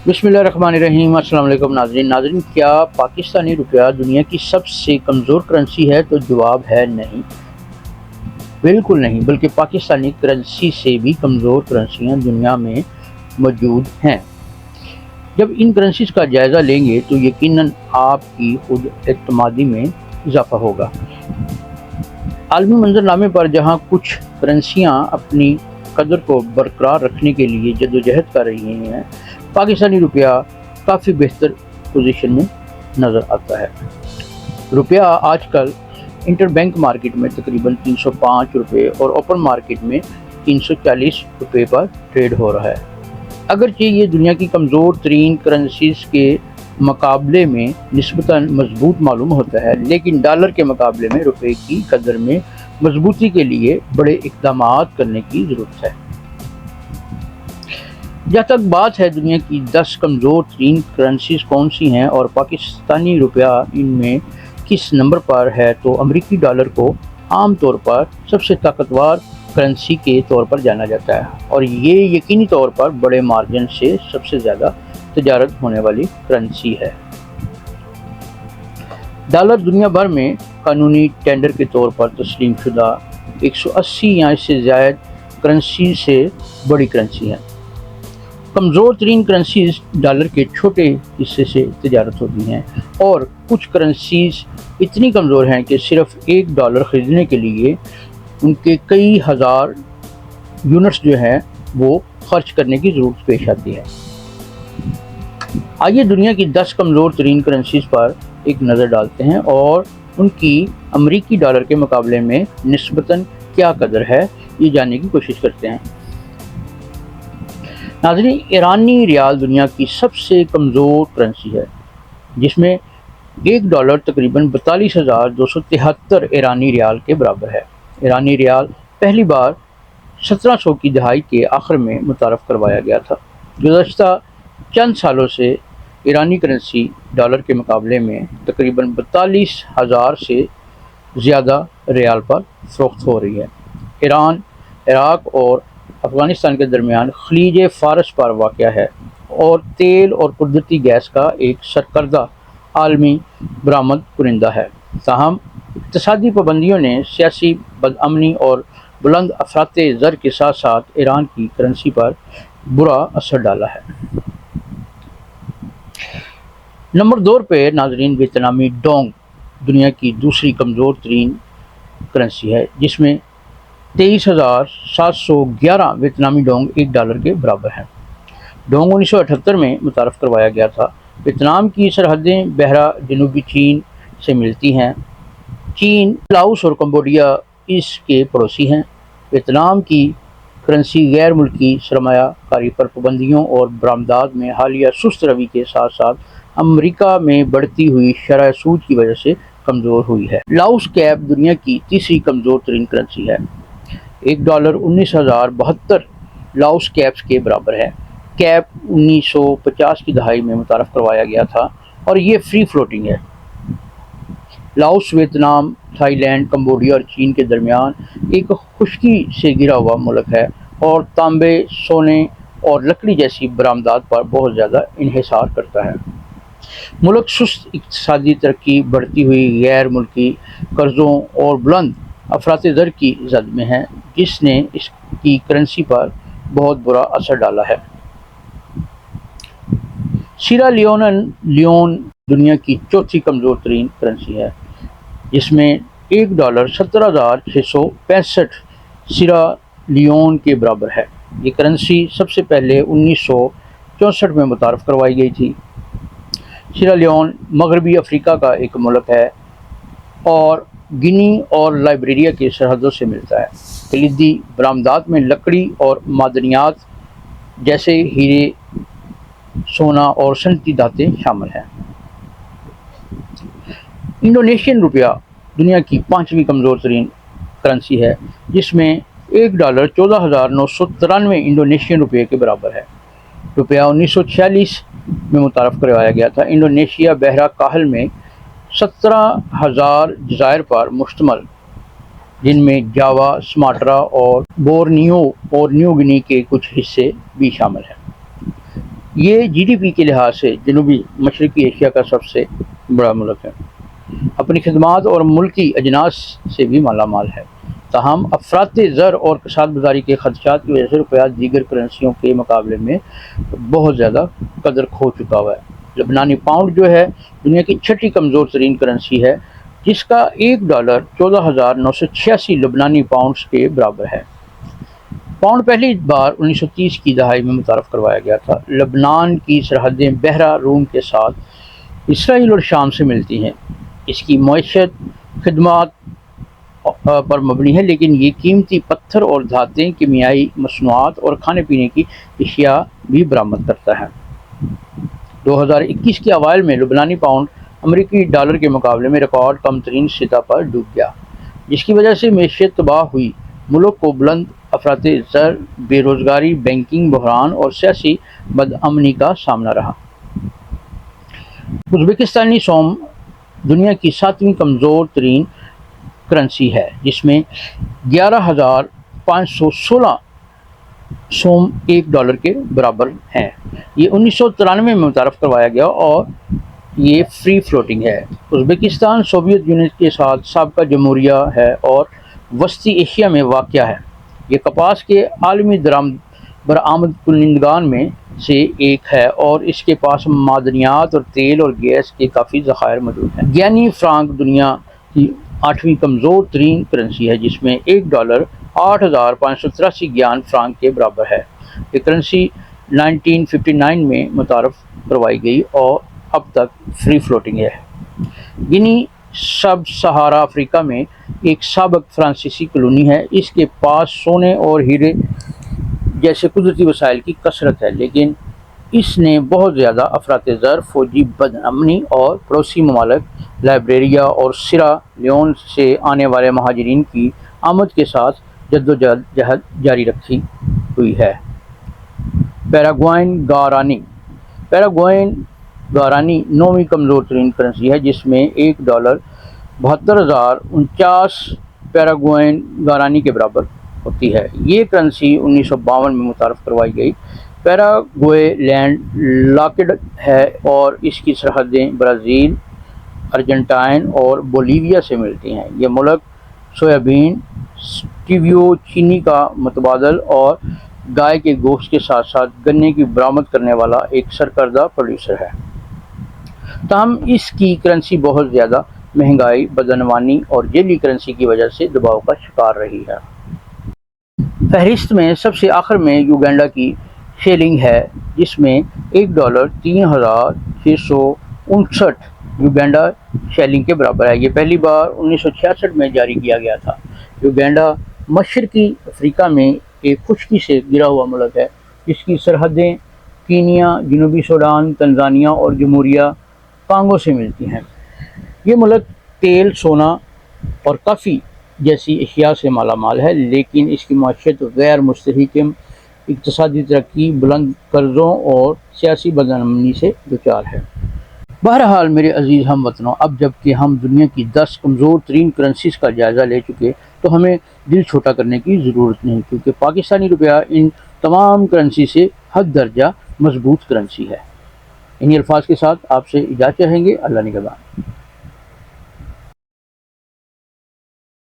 बिस्मिल्लाहिर्रहमानिर्रहीम। अस्सलाम वालेकुम नाज़रीन, क्या पाकिस्तानी रुपया दुनिया की सबसे कमज़ोर करेंसी है? तो जवाब है नहीं, बिल्कुल नहीं। बल्कि पाकिस्तानी करेंसी से भी कमज़ोर करेंसियाँ दुनिया में मौजूद हैं। जब इन करेंसीज का जायज़ा लेंगे तो यकीनन आपकी खुद एतमादी में इजाफ़ा होगा। आलमी मंजरनामे पर जहाँ कुछ करेंसियाँ अपनी कदर को बरकरार रखने के लिए जद्दोजहद कर रही हैं, पाकिस्तानी रुपया काफ़ी बेहतर पोजीशन में नज़र आता है। रुपया आजकल इंटरबैंक मार्केट में तकरीबन 305 रुपये और ओपन मार्केट में 340 रुपये पर ट्रेड हो रहा है। अगरचे ये दुनिया की कमज़ोर तरीन करेंसीज के मुकाबले में निस्बतन मजबूत मालूम होता है, लेकिन डॉलर के मुकाबले में रुपये की कदर में मजबूती के लिए बड़े इक़दामात करने की ज़रूरत है। जहाँ तक बात है दुनिया की 10 कमज़ोर तरीन करेंसीज कौन सी हैं और पाकिस्तानी रुपया इनमें किस नंबर पर है, तो अमेरिकी डॉलर को आम तौर पर सबसे ताकतवर करेंसी के तौर पर जाना जाता है और ये यकीनी तौर पर बड़े मार्जिन से सबसे ज़्यादा तजारत होने वाली करेंसी है। डॉलर दुनिया भर में कानूनी टेंडर के तौर पर तस्लीम शुदा 180 या इससे ज़्यादा करेंसी से बड़ी करेंसी है। कमज़ोर तरीन करेंसीज डॉलर के छोटे हिस्से से तजारत होती हैं और कुछ करेंसीज इतनी कमज़ोर हैं कि सिर्फ $1 ख़रीदने के लिए उनके कई हज़ार यूनिट्स जो हैं वो खर्च करने की ज़रूरत पेश आती है। आइए दुनिया की 10 कमज़ोर तरीन करेंसीज पर एक नज़र डालते हैं और उनकी अमेरिकी डॉलर के मुकाबले में निस्बतन क्या कदर है, ये जानने की कोशिश करते हैं। नाज़रीन, ईरानी रियाल दुनिया की सबसे कमज़ोर करेंसी है, जिसमें $1 तकरीबन 42,273 ईरानी रियाल के बराबर है। ईरानी रियाल पहली बार 1700 की दहाई के आखिर में मुतारफ़ करवाया गया था। गुज़श्ता चंद सालों से ईरानी करेंसी डॉलर के मुकाबले में तकरीबन 42,000 से ज़्यादा रियाल पर फ़रोख्त हो रही है। ईरान, इराक़ और अफ़गानिस्तान के दरमियान खलीज फ़ारस पर वाक़या है और तेल और कुदरती गैस का एक सरकर्दा आलमी बरामद कुनिंदा है। ताहम इक़्तिसादी पाबंदियों ने सियासी बदअमनी और बुलंद अफराते ज़र के साथ साथ ईरान की करेंसी पर बुरा असर डाला है। नंबर 2 पे नाज़रीन, वियतनामी डोंग दुनिया की दूसरी कमज़ोर तरीन करेंसी है, जिसमें 23,711 वियतनामी डोंग $1 के बराबर हैं। डोंग 1978 में मुतारफ़ करवाया गया था। वियतनाम की सरहदें बहरा जनूबी चीन से मिलती हैं। चीन, लाओस और कंबोडिया इसके पड़ोसी हैं। वियतनाम की करेंसी गैर मुल्की सरमायाकारी पर पाबंदियों और बरामदात में हालिया सुस्त रवि के साथ साथ अमेरिका में बढ़ती हुई शरह सूद की वजह से कमज़ोर हुई है। लाओस कैप दुनिया की तीसरी कमज़ोर तरीन करेंसी है। $1 19,072 लाओस कैप्स के बराबर है। कैप 1950 की दहाई में मुतारफ़ करवाया गया था और ये फ्री फ्लोटिंग है। लाओस वियतनाम, थाईलैंड, कंबोडिया और चीन के दरमियान एक खुश्की से घिरा हुआ मुल्क है और तांबे, सोने और लकड़ी जैसी बरामदात पर बहुत ज़्यादा इन्हिसार करता है। मुल्क सुस्त इक़्तिसादी तरक्की, बढ़ती हुई गैर मुल्की कर्ज़ों और बुलंद अफरात ज़र की जद में है, जिसने इसकी करेंसी पर बहुत बुरा असर डाला है। सीरा लियोन दुनिया की चौथी कमज़ोर तरीन करेंसी है, जिसमें $1 17,665 सीरा लियोन के बराबर है। ये करेंसी सबसे पहले 1964 में मुतारफ़ करवाई गई थी। सीरा लियोन मगरबी अफ्रीका का एक मुल्क है और गिनी और लाइब्रेरिया की सरहदों से मिलता है। कलीदी बरामदात में लकड़ी और मादनियात जैसे हीरे, सोना और सनती धातें शामिल हैं। इंडोनेशियन रुपया दुनिया की 5वीं कमज़ोर तरीन करेंसी है, जिसमें $1 14,993 इंडोनेशियन रुपये के बराबर है। रुपया 1946 में मुतारफ़ करवाया गया था। इंडोनेशिया बहरा काहल में 17,000 जज़ायर पर मुश्तमल, जिनमें जावा, सुमात्रा और बोर्नियो और न्यू गिनी के कुछ हिस्से भी शामिल हैं। یہ جی ڈی پی کے لحاظ سے جنوبی مشرقی ایشیا کا سب سے بڑا ملک ہے، اپنی خدمات اور ملکی اجناس سے بھی مالا مال ہے، تاہم افراط زر اور کساد گزاری کے خدشات کی وجہ سے روپیہ دیگر کرنسیوں کے مقابلے میں بہت زیادہ قدر کھو چکا ہوا ہے۔ لبنانی پاؤنڈ جو ہے دنیا کی چھٹی کمزور ترین کرنسی ہے، جس کا $1 14,986 لبنانی پاؤنڈز کے برابر ہے۔ پاؤنڈ پہلی بار 1930 کی دہائی میں متعارف کروایا گیا تھا۔ لبنان کی سرحدیں بحیرہ روم کے ساتھ اسرائیل اور شام سے ملتی ہیں۔ اس کی معیشت خدمات پر مبنی ہے، لیکن یہ قیمتی پتھر اور دھاتیں، کیمیائی مصنوعات اور کھانے پینے کی اشیاء بھی برآمد کرتا ہے۔ 2021 کے اوائل میں لبنانی پاؤنڈ امریکی ڈالر کے مقابلے میں ریکارڈ کم ترین سطح پر ڈوب گیا، جس کی وجہ سے معیشت تباہ ہوئی۔ ملک کو بلند افراط زر، بے روزگاری، بینکنگ بحران اور سیاسی بدامنی کا سامنا رہا۔ ازبکستانی سوم دنیا کی 7ویں کمزور ترین کرنسی ہے، جس میں 11,516 سوم $1 کے برابر ہیں۔ یہ 1993 میں متعارف کروایا گیا اور یہ فری فلوٹنگ ہے۔ ازبکستان سوویت یونین کے ساتھ سابقہ جمہوریہ ہے اور وسطی ایشیا میں واقع ہے۔ یہ کپاس کے عالمی برآمد کنندگان میں سے ایک ہے اور اس کے پاس معدنیات اور تیل اور گیس کے کافی ذخائر موجود ہیں۔ گیانی فرانک دنیا کی 8ویں کمزور ترین کرنسی ہے، جس میں $1 8,583 گیان فرانک کے برابر ہے۔ یہ کرنسی 1959 میں متعارف کروائی گئی اور اب تک فری فلوٹنگ ہے۔ گنی سب سہارا افریقہ میں ایک سابق فرانسیسی کالونی ہے۔ اس کے پاس سونے اور ہیرے جیسے قدرتی وسائل کی کثرت ہے، لیکن اس نے بہت زیادہ افراط زر، فوجی بدامنی اور پڑوسی ممالک لائبیریا اور سیرا لیون سے آنے والے مہاجرین کی آمد کے ساتھ جدوجہد جاری رکھی ہوئی ہے۔ پیراگوئن گوارانی 9ویں کمزور ترین کرنسی ہے، جس میں $1 72,049 پیراگوئن گوارانی کے برابر ہوتی ہے۔ یہ کرنسی 1952 میں متعارف کروائی گئی۔ پیراگوئے لینڈ لاکڈ ہے اور اس کی سرحدیں برازیل، ارجنٹائن اور بولیویا سے ملتی ہیں۔ یہ ملک سویابین، سٹیویو، چینی کا متبادل اور گائے کے گوشت کے ساتھ ساتھ گنے کی برآمد کرنے والا ایک سرکردہ پروڈیوسر ہے، تاہم اس کی کرنسی بہت زیادہ مہنگائی، بدعنوانی اور جعلی کرنسی کی وجہ سے دباؤ کا شکار رہی ہے۔ فہرست میں سب سے آخر میں یوگینڈا کی شیلنگ ہے، جس میں $1 3,659 یوگینڈا شیلنگ کے برابر ہے۔ یہ پہلی بار 1966 میں جاری کیا گیا تھا۔ یوگینڈا مشرقی افریقہ میں ایک خشکی سے گھرا ہوا ملک ہے، جس کی سرحدیں کینیا، جنوبی سوڈان، تنزانیہ اور جمہوریہ کانگو سے ملتی ہیں۔ یہ ملک تیل، سونا اور کافی جیسی اشیاء سے مالا مال ہے، لیکن اس کی معیشت غیر مستحکم، اقتصادی ترقی، بلند قرضوں اور سیاسی بدامنی سے دوچار ہے۔ بہرحال میرے عزیز ہم وطنوں، اب جب کہ ہم دنیا کی 10 کمزور ترین کرنسیز کا جائزہ لے چکے تو ہمیں دل چھوٹا کرنے کی ضرورت نہیں، کیونکہ پاکستانی روپیہ ان تمام کرنسی سے حد درجہ مضبوط کرنسی ہے۔ انہی الفاظ کے ساتھ آپ سے اجازت چاہیں گے۔ اللہ نگہبان۔